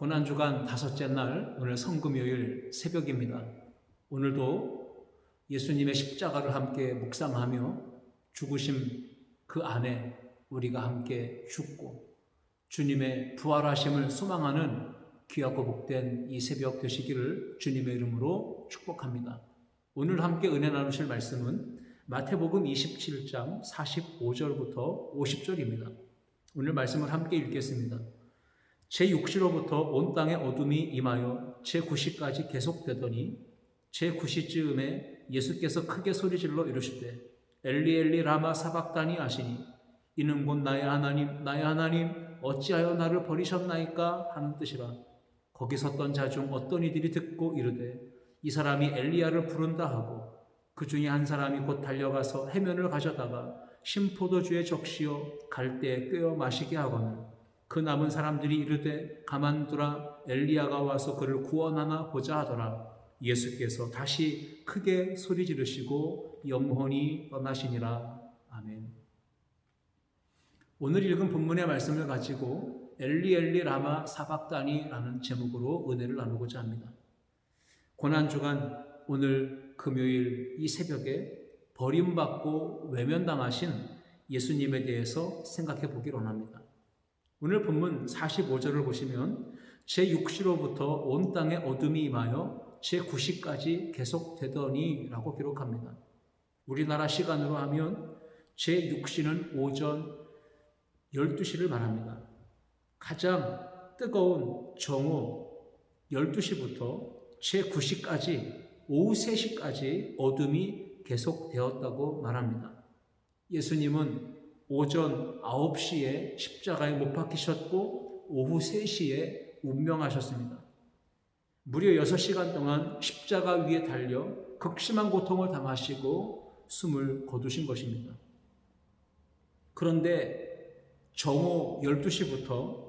고난주간 다섯째 날, 오늘 성금요일 새벽입니다. 오늘도 예수님의 십자가를 함께 묵상하며 죽으심 그 안에 우리가 함께 죽고 주님의 부활하심을 소망하는 귀하고 복된 이 새벽 되시기를 주님의 이름으로 축복합니다. 오늘 함께 은혜 나누실 말씀은 마태복음 27장 45절부터 50절입니다. 오늘 말씀을 함께 읽겠습니다. 제6시로부터 온 땅에 어둠이 임하여 제9시까지 계속되더니 제9시쯤에 예수께서 크게 소리질러 이르시되 엘리 엘리 라마 사박다니 하시니 이는 곧 나의 하나님 나의 하나님 어찌하여 나를 버리셨나이까 하는 뜻이라. 거기 섰던 자 중 어떤 이들이 듣고 이르되 이 사람이 엘리야를 부른다 하고 그 중에 한 사람이 곧 달려가서 해면을 가져다가 신포도주에 적시어 갈대에 꿰어 마시게 하거늘 그 남은 사람들이 이르되 가만두라 엘리야가 와서 그를 구원하나 보자 하더라. 예수께서 다시 크게 소리 지르시고 영혼이 떠나시니라. 아멘. 오늘 읽은 본문의 말씀을 가지고 엘리 엘리 라마 사박다니라는 제목으로 은혜를 나누고자 합니다. 고난주간 오늘 금요일 이 새벽에 버림받고 외면당하신 예수님에 대해서 생각해 보기를 원합니다. 오늘 본문 45절을 보시면 제6시로부터 온 땅에 어둠이 임하여 제9시까지 계속되더니 라고 기록합니다. 우리나라 시간으로 하면 제6시는 오전 12시를 말합니다. 가장 뜨거운 정오 12시부터 제9시까지 오후 3시까지 어둠이 계속되었다고 말합니다. 예수님은 오전 9시에 십자가에 못 박히셨고 오후 3시에 운명하셨습니다. 무려 6시간 동안 십자가 위에 달려 극심한 고통을 당하시고 숨을 거두신 것입니다. 그런데 정오 12시부터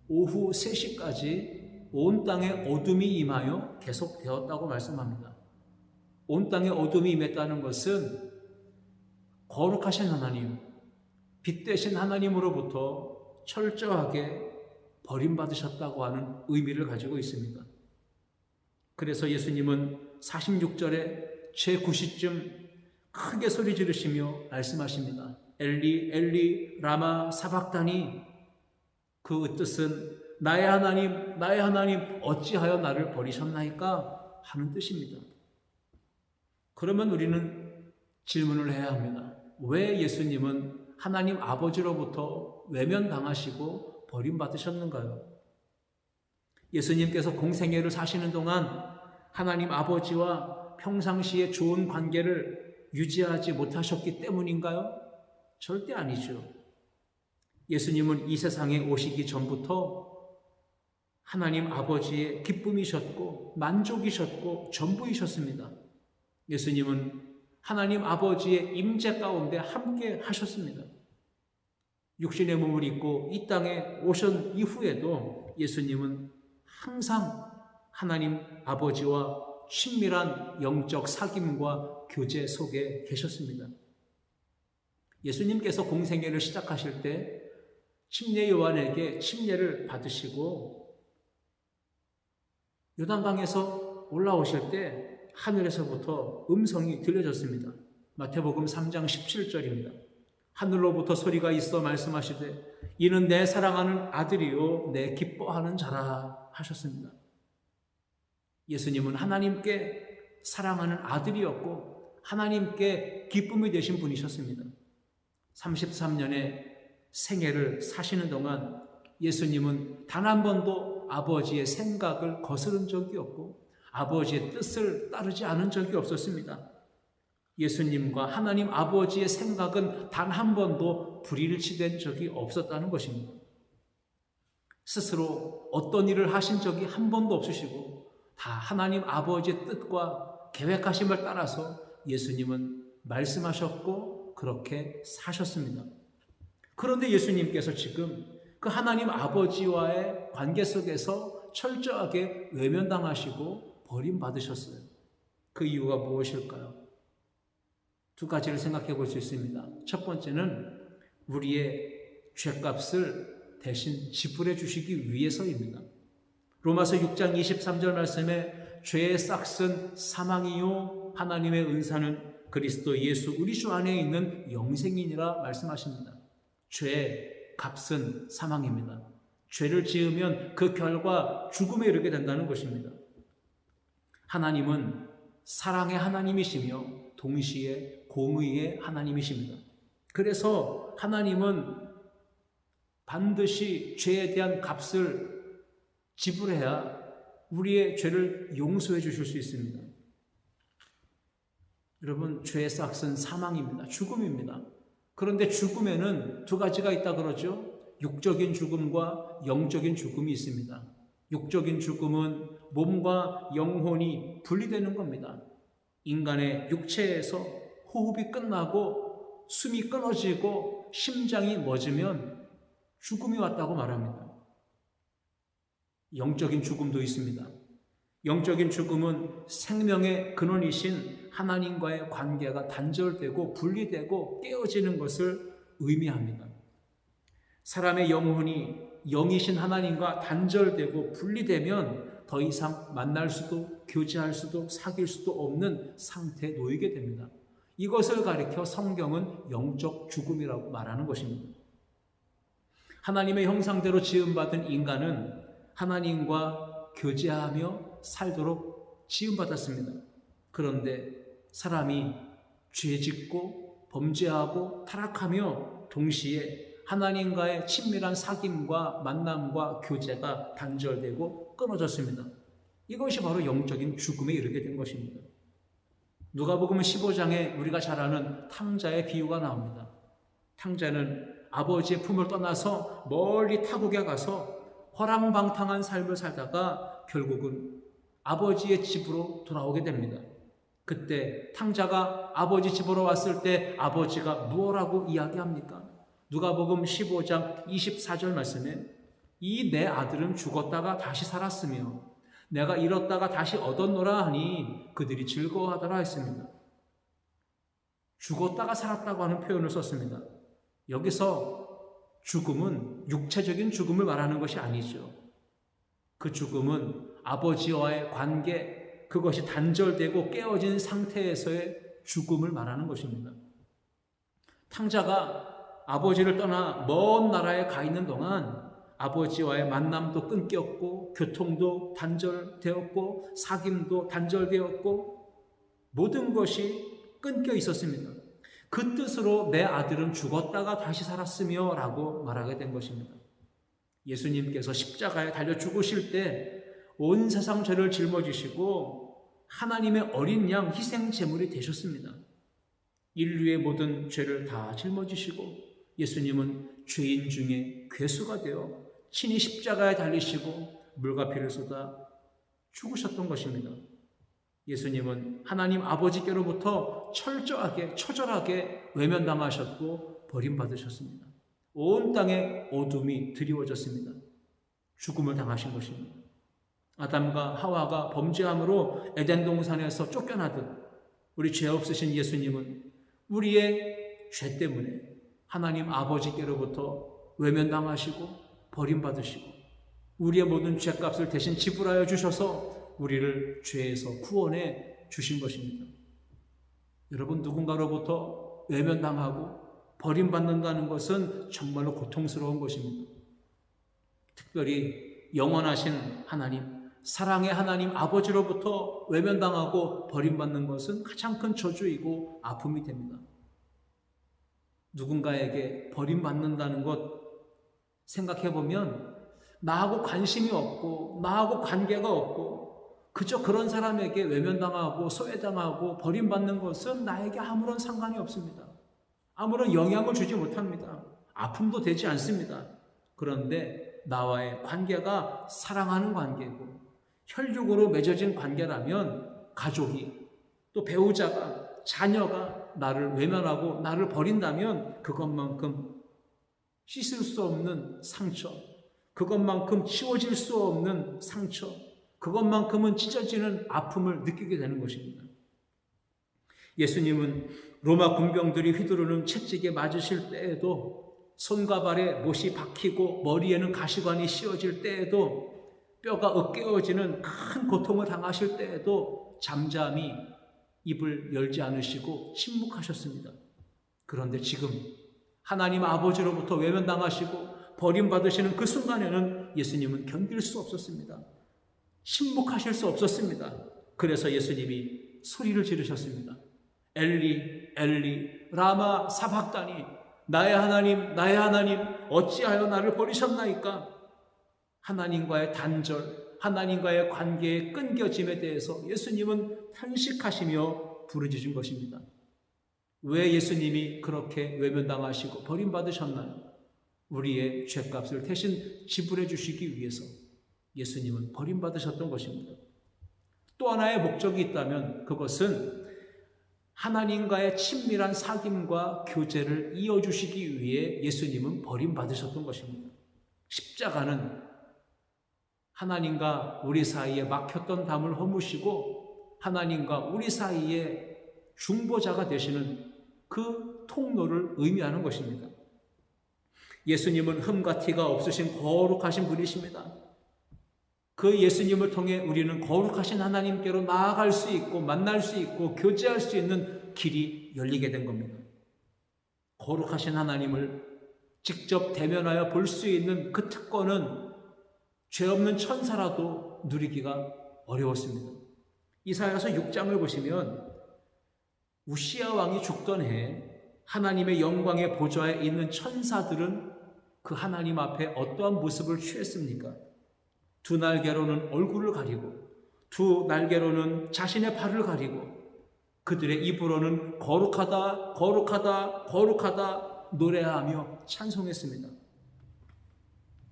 오후 3시까지 온 땅에 어둠이 임하여 계속되었다고 말씀합니다. 온 땅에 어둠이 임했다는 것은 거룩하신 하나님, 빛 대신 하나님으로부터 철저하게 버림받으셨다고 하는 의미를 가지고 있습니다. 그래서 예수님은 46절에 제9시쯤 크게 소리 지르시며 말씀하십니다. 엘리 엘리 라마 사박다니. 그 뜻은 나의 하나님 어찌하여 나를 버리셨나이까 하는 뜻입니다. 그러면 우리는 질문을 해야 합니다. 왜 예수님은 하나님 아버지로부터 외면당하시고 버림받으셨는가요? 예수님께서 공생애를 사시는 동안 하나님 아버지와 평상시에 좋은 관계를 유지하지 못하셨기 때문인가요? 절대 아니죠. 예수님은 이 세상에 오시기 전부터 하나님 아버지의 기쁨이셨고 만족이셨고 전부이셨습니다. 예수님은 하나님 아버지의 임재 가운데 함께 하셨습니다. 육신의 몸을 입고 이 땅에 오신 이후에도 예수님은 항상 하나님 아버지와 친밀한 영적 사귐과 교제 속에 계셨습니다. 예수님께서 공생애를 시작하실 때 침례 요한에게 침례를 받으시고 요단강에서 올라오실 때 하늘에서부터 음성이 들려졌습니다. 마태복음 3장 17절입니다. 하늘로부터 소리가 있어 말씀하시되 이는 내 사랑하는 아들이요 내 기뻐하는 자라 하셨습니다. 예수님은 하나님께 사랑하는 아들이었고 하나님께 기쁨이 되신 분이셨습니다. 33년의 생애를 사시는 동안 예수님은 단 한 번도 아버지의 생각을 거스른 적이 없고 아버지의 뜻을 따르지 않은 적이 없었습니다. 예수님과 하나님 아버지의 생각은 단 한 번도 불일치된 적이 없었다는 것입니다. 스스로 어떤 일을 하신 적이 한 번도 없으시고 다 하나님 아버지의 뜻과 계획하심을 따라서 예수님은 말씀하셨고 그렇게 사셨습니다. 그런데 예수님께서 지금 그 하나님 아버지와의 관계 속에서 철저하게 외면당하시고 버림받으셨어요. 그 이유가 무엇일까요? 두 가지를 생각해 볼 수 있습니다. 첫 번째는 우리의 죗값을 대신 지불해 주시기 위해서입니다. 로마서 6장 23절 말씀에 죄의 싹은 사망이요 하나님의 은사는 그리스도 예수 우리 주 안에 있는 영생이니라 말씀하십니다. 죄의 값은 사망입니다. 죄를 지으면 그 결과 죽음에 이르게 된다는 것입니다. 하나님은 사랑의 하나님이시며 동시에 공의의 하나님이십니다. 그래서 하나님은 반드시 죄에 대한 값을 지불해야 우리의 죄를 용서해 주실 수 있습니다. 여러분, 죄의 싹은 사망입니다. 죽음입니다. 그런데 죽음에는 두 가지가 있다 그러죠. 육적인 죽음과 영적인 죽음이 있습니다. 육적인 죽음은 몸과 영혼이 분리되는 겁니다. 인간의 육체에서 호흡이 끝나고 숨이 끊어지고 심장이 멎으면 죽음이 왔다고 말합니다. 영적인 죽음도 있습니다. 영적인 죽음은 생명의 근원이신 하나님과의 관계가 단절되고 분리되고 깨어지는 것을 의미합니다. 사람의 영혼이 영이신 하나님과 단절되고 분리되면 더 이상 만날 수도 교제할 수도 사귈 수도 없는 상태에 놓이게 됩니다. 이것을 가리켜 성경은 영적 죽음이라고 말하는 것입니다. 하나님의 형상대로 지음받은 인간은 하나님과 교제하며 살도록 지음받았습니다. 그런데 사람이 죄짓고 범죄하고 타락하며 동시에 하나님과의 친밀한 사귐과 만남과 교제가 단절되고 끊어졌습니다. 이것이 바로 영적인 죽음에 이르게 된 것입니다. 누가복음 15장에 우리가 잘 아는 탕자의 비유가 나옵니다. 탕자는 아버지의 품을 떠나서 멀리 타국에 가서 허랑방탕한 삶을 살다가 결국은 아버지의 집으로 돌아오게 됩니다. 그때 탕자가 아버지 집으로 왔을 때 아버지가 무엇라고 이야기합니까? 누가복음 15장 24절 말씀에 이 내 아들은 죽었다가 다시 살았으며 내가 잃었다가 다시 얻었노라 하니 그들이 즐거워하더라 했습니다. 죽었다가 살았다고 하는 표현을 썼습니다. 여기서 죽음은 육체적인 죽음을 말하는 것이 아니죠. 그 죽음은 아버지와의 관계, 그것이 단절되고 깨어진 상태에서의 죽음을 말하는 것입니다. 탕자가 아버지를 떠나 먼 나라에 가 있는 동안 아버지와의 만남도 끊겼고 교통도 단절되었고 사귐도 단절되었고 모든 것이 끊겨 있었습니다. 그 뜻으로 내 아들은 죽었다가 다시 살았으며 라고 말하게 된 것입니다. 예수님께서 십자가에 달려 죽으실 때 온 세상 죄를 짊어지시고 하나님의 어린 양 희생 제물이 되셨습니다. 인류의 모든 죄를 다 짊어지시고 예수님은 죄인 중에 괴수가 되어 친히 십자가에 달리시고 물과 피를 쏟아 죽으셨던 것입니다. 예수님은 하나님 아버지께로부터 철저하게 처절하게 외면당하셨고 버림받으셨습니다. 온 땅에 어둠이 드리워졌습니다. 죽음을 당하신 것입니다. 아담과 하와가 범죄함으로 에덴 동산에서 쫓겨나듯 우리 죄 없으신 예수님은 우리의 죄 때문에 하나님 아버지께로부터 외면당하시고 버림받으시고 우리의 모든 죄값을 대신 지불하여 주셔서 우리를 죄에서 구원해 주신 것입니다. 여러분, 누군가로부터 외면당하고 버림받는다는 것은 정말로 고통스러운 것입니다. 특별히 영원하신 하나님, 사랑의 하나님 아버지로부터 외면당하고 버림받는 것은 가장 큰 저주이고 아픔이 됩니다. 누군가에게 버림받는다는 것 생각해보면 나하고 관심이 없고 나하고 관계가 없고 그저 그런 사람에게 외면당하고 소외당하고 버림받는 것은 나에게 아무런 상관이 없습니다. 아무런 영향을 주지 못합니다. 아픔도 되지 않습니다. 그런데 나와의 관계가 사랑하는 관계고 혈육으로 맺어진 관계라면 가족이 또 배우자가 자녀가 나를 외면하고 나를 버린다면 그것만큼 씻을 수 없는 상처, 그것만큼 치워질 수 없는 상처, 그것만큼은 찢어지는 아픔을 느끼게 되는 것입니다. 예수님은 로마 군병들이 휘두르는 채찍에 맞으실 때에도 손과 발에 못이 박히고 머리에는 가시관이 씌워질 때에도 뼈가 으깨어지는 큰 고통을 당하실 때에도 잠잠히 입을 열지 않으시고 침묵하셨습니다. 그런데 지금 하나님 아버지로부터 외면당하시고 버림받으시는 그 순간에는 예수님은 견딜 수 없었습니다. 침묵하실 수 없었습니다. 그래서 예수님이 소리를 지르셨습니다. 엘리 엘리 라마 사박다니, 나의 하나님 어찌하여 나를 버리셨나이까. 하나님과의 단절, 하나님과의 관계의 끊겨짐에 대해서 예수님은 탄식하시며 부르짖은 것입니다. 왜 예수님이 그렇게 외면당하시고 버림받으셨나요? 우리의 죄값을 대신 지불해 주시기 위해서 예수님은 버림받으셨던 것입니다. 또 하나의 목적이 있다면 그것은 하나님과의 친밀한 사귐과 교제를 이어주시기 위해 예수님은 버림받으셨던 것입니다. 십자가는 하나님과 우리 사이에 막혔던 담을 허무시고 하나님과 우리 사이에 중보자가 되시는 그 통로를 의미하는 것입니다. 예수님은 흠과 티가 없으신 거룩하신 분이십니다. 그 예수님을 통해 우리는 거룩하신 하나님께로 나아갈 수 있고 만날 수 있고 교제할 수 있는 길이 열리게 된 겁니다. 거룩하신 하나님을 직접 대면하여 볼 수 있는 그 특권은 죄 없는 천사라도 누리기가 어려웠습니다. 이사야서 6장을 보시면 우시야 왕이 죽던 해에 하나님의 영광의 보좌에 있는 천사들은 그 하나님 앞에 어떠한 모습을 취했습니까? 두 날개로는 얼굴을 가리고 두 날개로는 자신의 발을 가리고 그들의 입으로는 거룩하다 거룩하다 거룩하다 노래하며 찬송했습니다.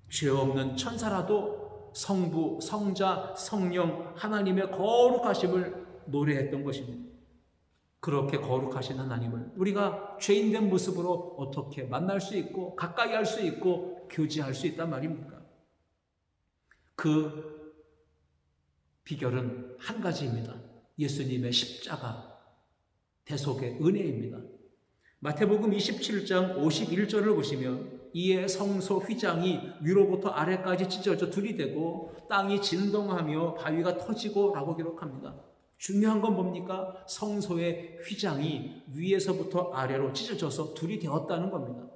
죄 없는 천사라도 성부, 성자, 성령 하나님의 거룩하심을 노래했던 것입니다. 그렇게 거룩하신 하나님을 우리가 죄인된 모습으로 어떻게 만날 수 있고 가까이 할 수 있고 교제할 수 있단 말입니까? 그 비결은 한 가지입니다. 예수님의 십자가 대속의 은혜입니다. 마태복음 27장 51절을 보시면 이에 성소 휘장이 위로부터 아래까지 찢어져 들이대고 땅이 진동하며 바위가 터지고 라고 기록합니다. 중요한 건 뭡니까? 성소의 휘장이 위에서부터 아래로 찢어져서 들이대었다는 겁니다.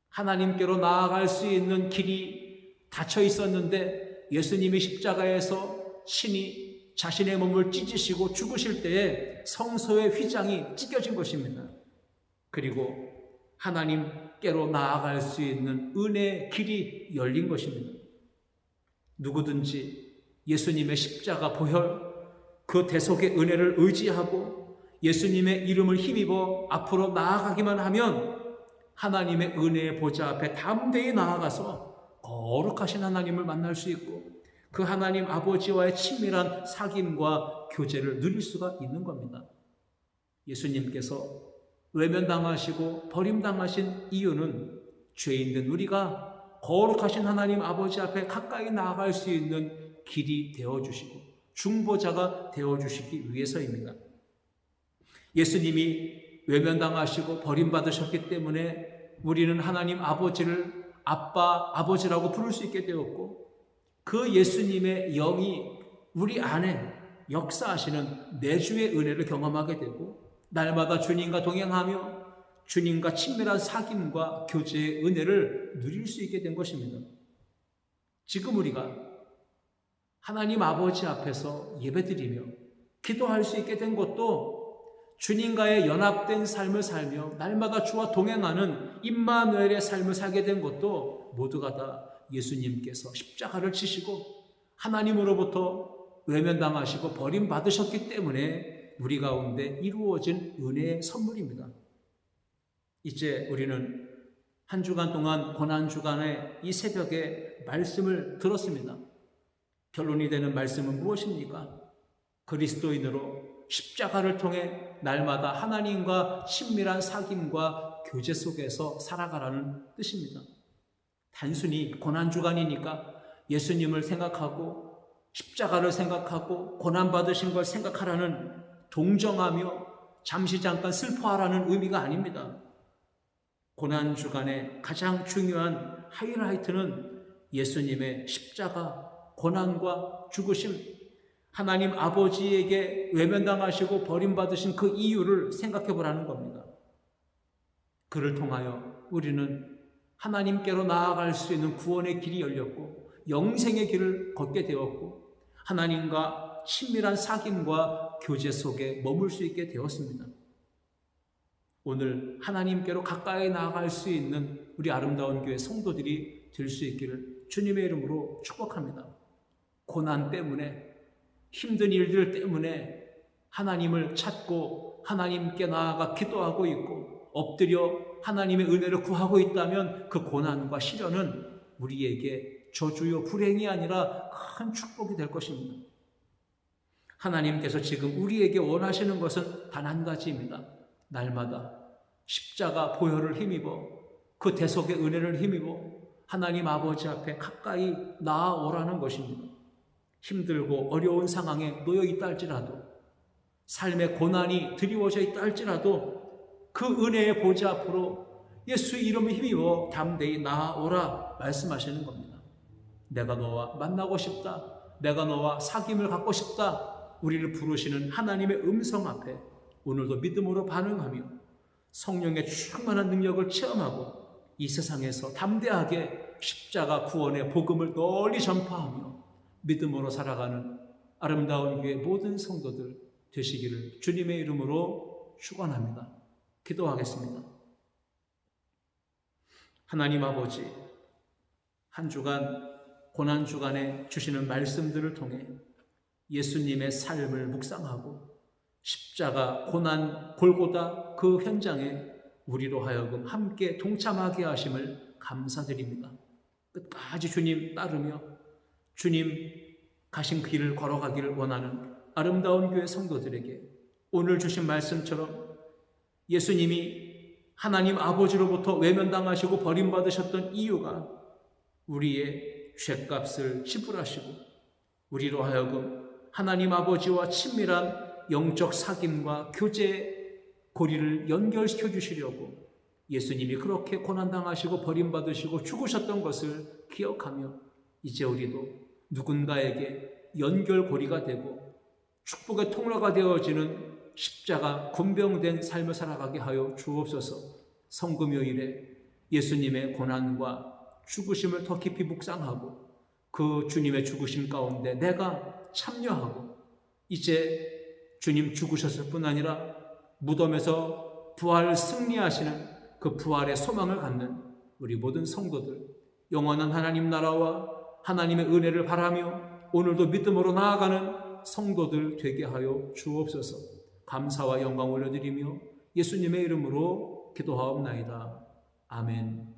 하나님께로 나아갈 수 있는 길이 닫혀 있었는데 예수님이 십자가에서 친히 자신의 몸을 찢으시고 죽으실 때에 성소의 휘장이 찢겨진 것입니다. 그리고 하나님께로 나아갈 수 있는 은혜의 길이 열린 것입니다. 누구든지 예수님의 십자가 보혈, 그 대속의 은혜를 의지하고 예수님의 이름을 힘입어 앞으로 나아가기만 하면 하나님의 은혜의 보좌 앞에 담대히 나아가서 거룩하신 하나님을 만날 수 있고 그 하나님 아버지와의 친밀한 사귐과 교제를 누릴 수가 있는 겁니다. 예수님께서 외면당하시고 버림당하신 이유는 죄인된 우리가 거룩하신 하나님 아버지 앞에 가까이 나아갈 수 있는 길이 되어주시고 중보자가 되어주시기 위해서입니다. 예수님이 외면당하시고 버림받으셨기 때문에 우리는 하나님 아버지를 아빠, 아버지라고 부를 수 있게 되었고 그 예수님의 영이 우리 안에 역사하시는 내주의 은혜를 경험하게 되고 날마다 주님과 동행하며 주님과 친밀한 사귐과 교제의 은혜를 누릴 수 있게 된 것입니다. 지금 우리가 하나님 아버지 앞에서 예배드리며 기도할 수 있게 된 것도 주님과의 연합된 삶을 살며 날마다 주와 동행하는 임마누엘의 삶을 살게 된 것도 모두가 다 예수님께서 십자가를 지시고 하나님으로부터 외면당하시고 버림받으셨기 때문에 우리 가운데 이루어진 은혜의 선물입니다. 이제 우리는 한 주간 동안 고난주간의 이 새벽에 말씀을 들었습니다. 결론이 되는 말씀은 무엇입니까? 그리스도인으로 십자가를 통해 날마다 하나님과 친밀한 사귐과 교제 속에서 살아가라는 뜻입니다. 단순히 고난주간이니까 예수님을 생각하고 십자가를 생각하고 고난받으신 걸 생각하라는 동정하며 잠시 잠깐 슬퍼하라는 의미가 아닙니다. 고난주간의 가장 중요한 하이라이트는 예수님의 십자가, 고난과 죽으심, 하나님 아버지에게 외면당하시고 버림받으신 그 이유를 생각해 보라는 겁니다. 그를 통하여 우리는 하나님께로 나아갈 수 있는 구원의 길이 열렸고 영생의 길을 걷게 되었고 하나님과 친밀한 사귐과 교제 속에 머물 수 있게 되었습니다. 오늘 하나님께로 가까이 나아갈 수 있는 우리 아름다운 교회 성도들이 될 수 있기를 주님의 이름으로 축복합니다. 고난 때문에, 힘든 일들 때문에 하나님을 찾고 하나님께 나아가 기도하고 있고 엎드려 하나님의 은혜를 구하고 있다면 그 고난과 시련은 우리에게 저주요 불행이 아니라 큰 축복이 될 것입니다. 하나님께서 지금 우리에게 원하시는 것은 단 한 가지입니다. 날마다 십자가 보혈을 힘입어 그 대속의 은혜를 힘입어 하나님 아버지 앞에 가까이 나아오라는 것입니다. 힘들고 어려운 상황에 놓여 있다 할지라도, 삶의 고난이 드리워져 있다 할지라도 그 은혜의 보좌 앞으로 예수의 이름을 힘입어 담대히 나아오라 말씀하시는 겁니다. 내가 너와 만나고 싶다. 내가 너와 사귐을 갖고 싶다. 우리를 부르시는 하나님의 음성 앞에 오늘도 믿음으로 반응하며 성령의 충만한 능력을 체험하고 이 세상에서 담대하게 십자가 구원의 복음을 널리 전파하며 믿음으로 살아가는 아름다운 교회 모든 성도들 되시기를 주님의 이름으로 축원합니다. 기도하겠습니다. 하나님 아버지, 한 주간 고난 주간에 주시는 말씀들을 통해 예수님의 삶을 묵상하고 십자가, 고난, 골고다 그 현장에 우리로 하여금 함께 동참하게 하심을 감사드립니다. 끝까지 주님 따르며 주님 가신 길을 걸어가기를 원하는 아름다운 교회 성도들에게 오늘 주신 말씀처럼 예수님이 하나님 아버지로부터 외면당하시고 버림받으셨던 이유가 우리의 죄값을 지불하시고 우리로 하여금 하나님 아버지와 친밀한 영적 사귐과 교제 고리를 연결시켜 주시려고 예수님이 그렇게 고난당하시고 버림받으시고 죽으셨던 것을 기억하며 이제 우리도 누군가에게 연결고리가 되고 축복의 통로가 되어지는 십자가 군병된 삶을 살아가게 하여 주옵소서. 성금요일에 예수님의 고난과 죽으심을 더 깊이 묵상하고 그 주님의 죽으심 가운데 내가 참여하고 이제 주님 죽으셨을 뿐 아니라 무덤에서 부활 승리하시는 그 부활의 소망을 갖는 우리 모든 성도들, 영원한 하나님 나라와 하나님의 은혜를 바라며 오늘도 믿음으로 나아가는 성도들 되게 하여 주옵소서. 감사와 영광 올려드리며 예수님의 이름으로 기도하옵나이다. 아멘.